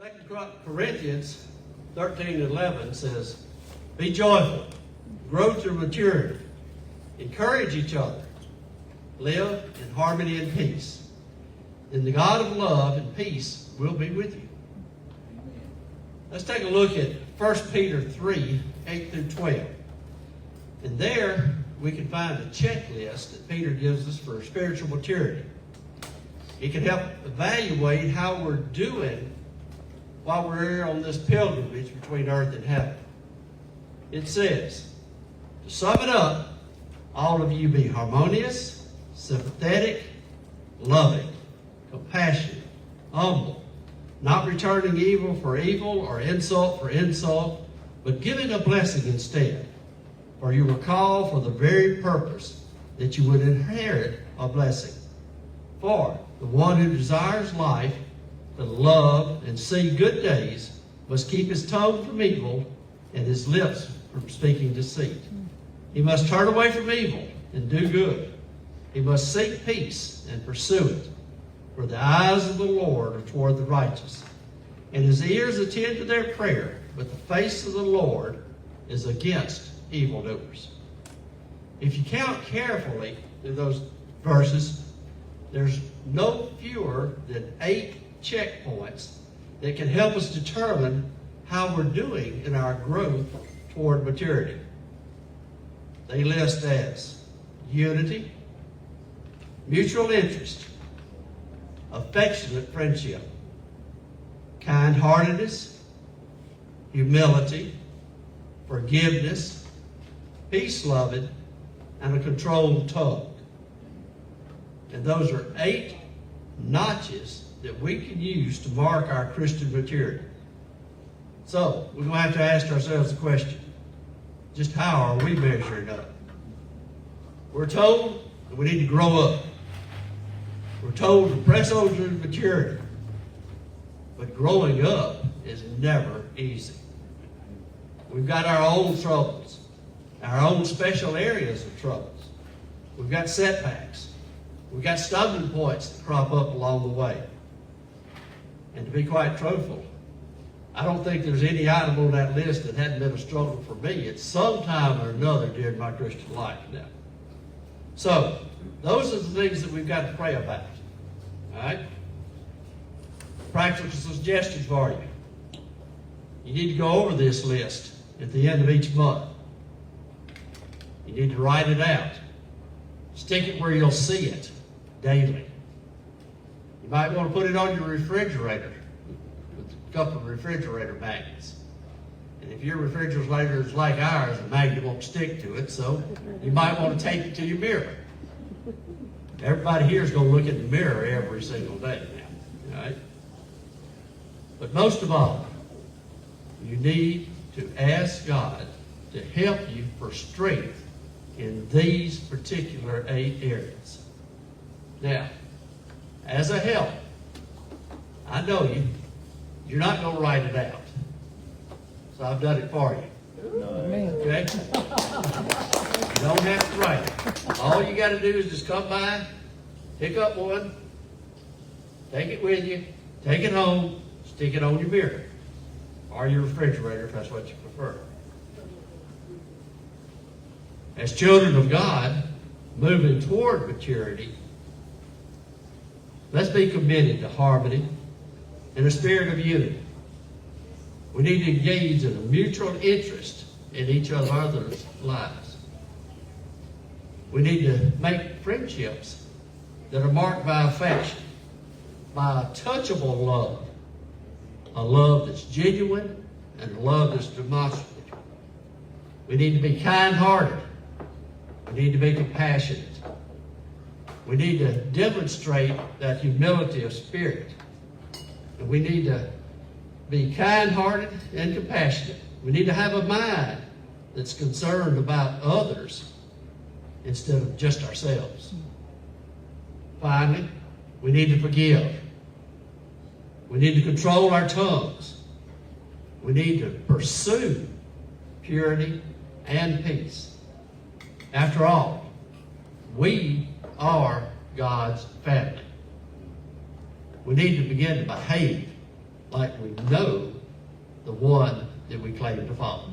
2 Corinthians 13:11 says, "Be joyful, grow through maturity, encourage each other, live in harmony and peace. And the God of love and peace will be with you." Let's take a look at 1 Peter 3:8-12. And there we can find a checklist that Peter gives us for spiritual maturity. It can help evaluate how we're doing while we're here on this pilgrimage between earth and heaven. It says, to sum it up, all of you be harmonious, sympathetic, loving, compassionate, humble, not returning evil for evil or insult for insult, but giving a blessing instead. For you were called for the very purpose that you would inherit a blessing. For the one who desires life, to love and see good days, must keep his tongue from evil and his lips from speaking deceit. He must turn away from evil and do good. He must seek peace and pursue it. For the eyes of the Lord are toward the righteous, and his ears attend to their prayer, but the face of the Lord is against evildoers. If you count carefully through those verses, there's no fewer than 8 checkpoints that can help us determine how we're doing in our growth toward maturity. They list as unity, mutual interest, affectionate friendship, kind-heartedness, humility, forgiveness, peace-loving, and a controlled tongue. And those are 8 notches that we can use to mark our Christian maturity. So, we're going to have to ask ourselves the question, just how are we measuring up? We're told that we need to grow up. We're told to press on to maturity. But growing up is never easy. We've got our own troubles, our own special areas of troubles. We've got setbacks. We've got stumbling points that crop up along the way. And to be quite truthful, I don't think there's any item on that list that hadn't been a struggle for me at some time or another during my Christian life now. So, those are the things that we've got to pray about. All right? Practical suggestions for you. You need to go over this list at the end of each month. You need to write it out. Stick it where you'll see it daily. You might want to put it on your refrigerator with a couple of refrigerator magnets. And if your refrigerator is like ours, the magnet won't stick to it, so you might want to tape it to your mirror. Everybody here is going to look in the mirror every single day now. All right? But most of all, you need to ask God to help you for strength in these particular 8 areas. Now, as a help, I know you're not going to write it out. So I've done it for you. Okay? You don't have to write it. All you got to do is just come by, pick up one, take it with you, take it home, stick it on your mirror or your refrigerator if that's what you prefer. As children of God, moving toward maturity, let's be committed to harmony and a spirit of unity. We need to engage in a mutual interest in each other's lives. We need to make friendships that are marked by affection, by a touchable love, a love that's genuine and a love that's demonstrative. We need to be kind-hearted. We need to be compassionate. We need to demonstrate that humility of spirit. And we need to be kind-hearted and compassionate. We need to have a mind that's concerned about others instead of just ourselves. Finally, we need to forgive. We need to control our tongues. We need to pursue purity and peace. After all, we are God's family. We need to begin to behave like we know the one that we claim to follow.